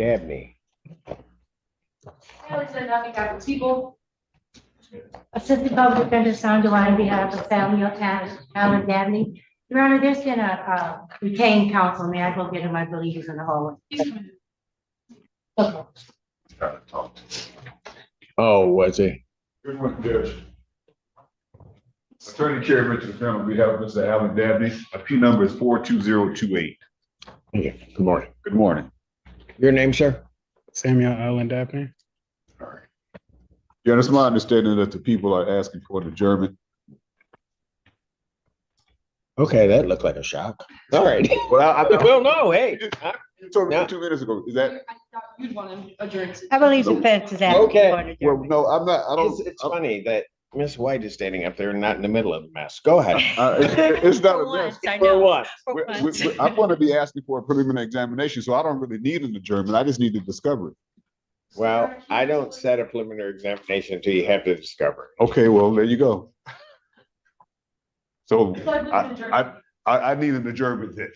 Dabney. Assistant Public Defender Sandra on behalf of Samuel Allen Dabney. Your Honor, there's been a retained counsel. May I go get him? I believe he's in the hallway. Okay. Oh, was he? Good morning, Judge. Attorney Chairman to the panel, we have Mr. Allen Dabney. P number is 42028. Yeah. Good morning. Good morning. Your name, sir? Samuel Allen Dabney. All right. Yeah, it's my understanding that the people are asking for an adjournment. Okay, that looked like a shock. All right. Well, Well, no, hey. you told me 2 minutes ago. Is that? I thought you'd want to adjourn. I believe the fence is asking Okay. for an Well, adjournment. no, I'm not. I don't. It's funny that Miss White is standing up there, not in the middle of the mess. Go ahead. It's not For a mess. once, I For know. what? For once. I'm going to be asking for a preliminary examination, so I don't really need an adjournment. I just need the discovery. Well, I don't set a preliminary examination until you have the discovery. Okay, well, there you go. So It's like an adjournment. I need an adjournment then.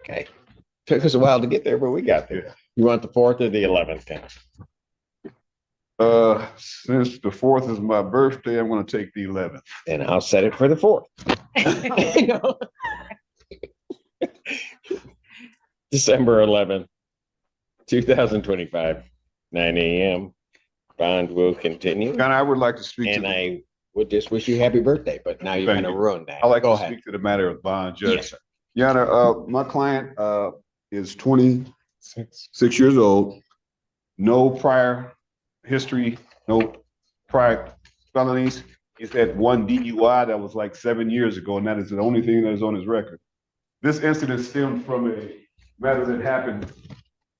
Okay. Took us a while to get there, but we got there. You want the 4th or the 11th, Ken? Since the 4th is my birthday, I'm going to take the 11th. And I'll set it for the 4th. December 11th, 2025, 9 a.m. Bond will continue. And I would like to speak And to, I would just wish you happy birthday, but now you're Thank gonna you. ruin that. I like Go to ahead. speak to the matter of bond, Yes, Judge. sir. Your Honor, my client, is 26 years old. No prior history, no prior felonies. He's had one DUI that was like 7 years ago, and that is the only thing that is on his record. This incident stemmed from a matter that happened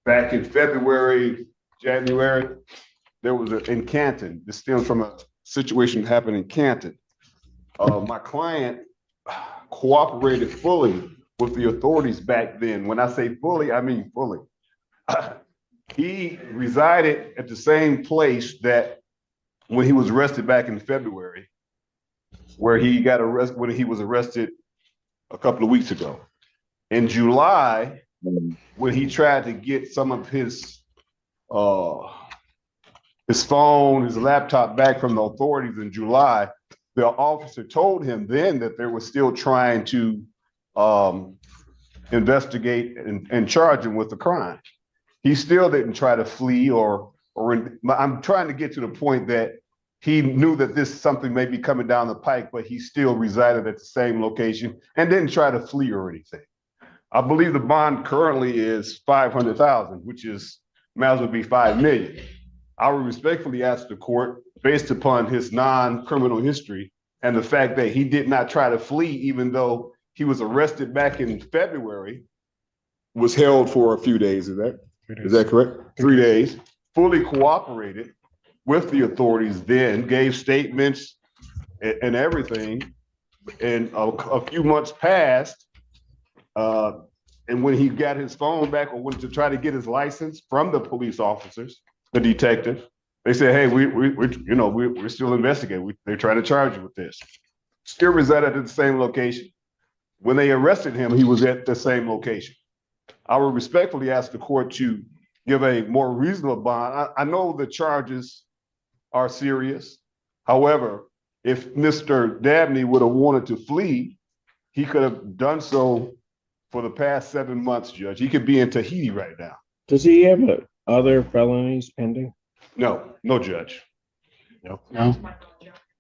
back in February, January. There was in Canton. This stems from a situation that happened in Canton. My client cooperated fully with the authorities back then. When I say fully, I mean fully. He resided at the same place that when he was arrested back in February, where he got arrested, when he was arrested a couple of weeks ago. In July, when he tried to get some of his phone, his laptop back from the authorities in July, the officer told him then that they were still trying to investigate and charge him with the crime. He still didn't try to flee I'm trying to get to the point that he knew that this something may be coming down the pike, but he still resided at the same location and didn't try to flee or anything. I believe the bond currently is $500,000, which is might as well be $5 million. I would respectfully ask the court, based upon his non-criminal history and the fact that he did not try to flee, even though he was arrested back in February, was held for a few days. Is that correct? 3 days, fully cooperated with the authorities then, gave statements and everything. And a few months passed. And when he got his phone back or went to try to get his license from the police officers, the detective, they said, hey, we're still investigating. They're trying to charge you with this. Still resided at the same location. When they arrested him, he was at the same location. I would respectfully ask the court to give a more reasonable bond. I know the charges are serious. However, if Mr. Dabney would have wanted to flee, he could have done so for the past 7 months, Judge. He could be in Tahiti right now. Does he have other felonies pending? No, Judge. No. No.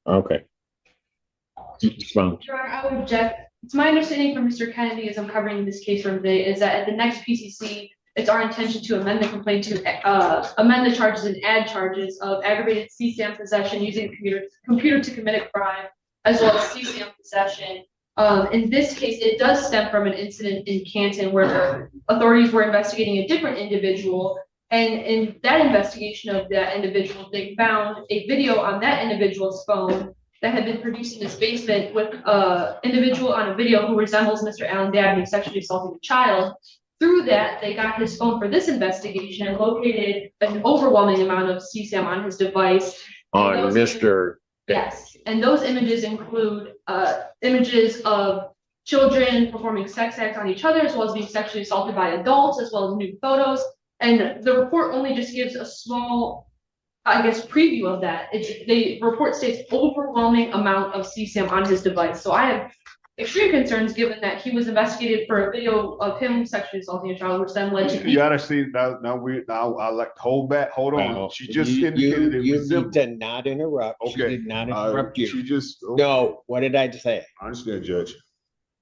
Okay. Fine. Your Honor, I would object. It's my understanding from Mr. Kennedy, as I'm covering this case from today, is that at the next PCC, it's our intention to amend the complaint to amend the charges and add charges of aggravated CSAM possession using a computer to commit a crime, as well as CSAM possession. In this case, it does stem from an incident in Canton where authorities were investigating a different individual. And in that investigation of that individual, they found a video on that individual's phone that had been produced in his basement with an individual on a video who resembles Mr. Allen Dabney sexually assaulting a child. Through that, they got his phone for this investigation and located an overwhelming amount of CSAM on his device. On Mr. Yes, and those images include images of children performing sex acts on each other, as well as being sexually assaulted by adults, as well as nude photos, And the report only just gives a small, I guess, preview of that. The report states overwhelming amount of CSAM on his device. So I have extreme concerns given that he was investigated for a video of him sexually assaulting a child, which then led to. You gotta see, now I like, hold on. Well, She just you- indicated it You resembled. need to not interrupt. She Okay. did not interrupt you. She just, No, what did I say? I understand, Judge.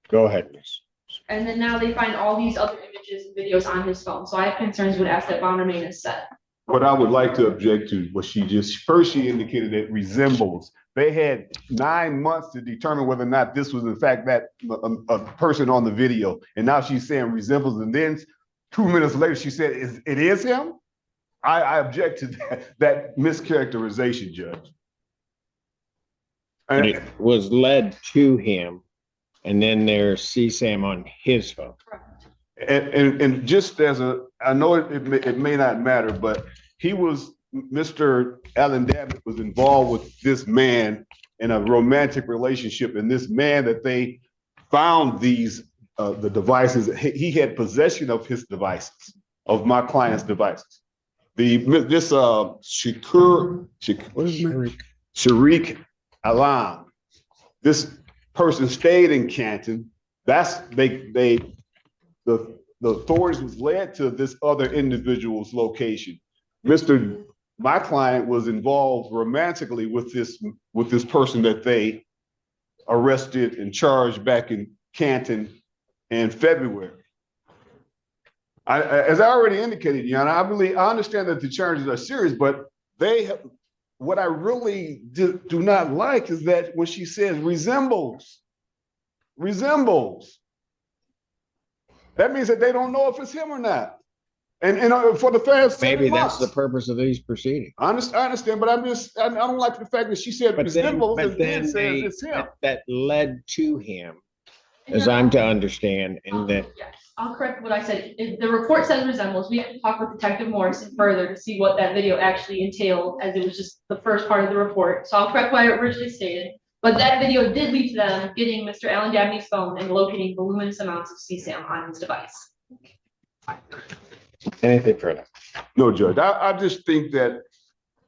Go ahead, miss. And then now they find all these other images and videos on his phone. So I have concerns would ask that bond remain as set. What I would like to object to was she indicated it resembles. They had 9 months to determine whether or not this was in fact that a person on the video. And now she's saying resembles, and then 2 minutes later, she said, it is him? I object to that mischaracterization, Judge. And And it was led to him, and then there's CSAM on his phone. And just as I know it may not matter, but Mr. Allen Dabney was involved with this man in a romantic relationship, and this man that they found the devices, he had possession of his devices, of my client's devices. Sharik Alam, this person stayed in Canton. The authorities was led to this other individual's location. My client was involved romantically with this person that they arrested and charged back in Canton in February. As I already indicated, Yana, I understand that the charges are serious, but what I really do not like is that when she says resembles, that means that they don't know if it's him or not. And for the fans, Maybe that's the purpose of these proceedings. I understand, but I don't like the fact that she said resembles and then says it's him. That led to him, as I'm to understand, and that. Yes, I'll correct what I said. If the report says resembles, we have to talk with Detective Morrison further to see what that video actually entailed, as it was just the first part of the report. So I'll correct what I originally stated. But that video did lead to them getting Mr. Allen Dabney's phone and locating voluminous amounts of CSAM on his device. Anything further? No, Judge, I just think that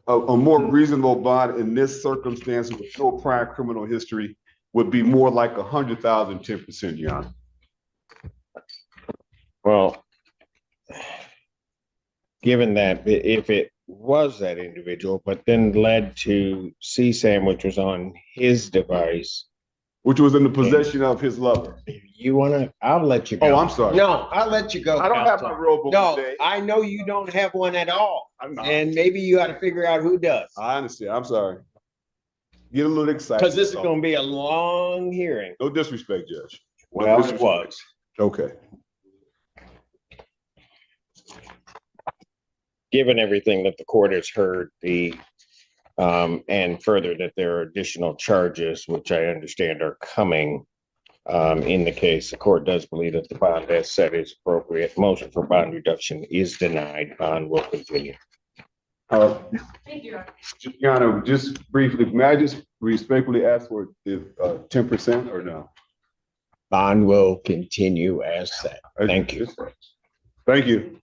a more reasonable bond in this circumstance with no prior criminal history would be more like 100,000, 10%, Your Honor. Well, given that if it was that individual, but then led to CSAM, which was on his device. Which was in the possession of his lover. You wanna, I'll let you go. Oh, I'm sorry. No, I'll let you go. I don't have my Counsel. rule book No, today. I know you don't have one at all. I'm not. And maybe you ought to figure out who does. I understand. I'm sorry. Get a little excited. Because this is gonna be a long hearing. No disrespect, Judge. No Well, it disrespect. was. Okay. Given everything that the court has heard, and further that there are additional charges, which I understand are coming in the case, the court does believe that the bond as set is appropriate. Motion for bond reduction is denied. Bond will continue. Thank you. Your Honor, just briefly, may I just respectfully ask for the 10% or no? Bond will continue as set. Thank you. Thank you.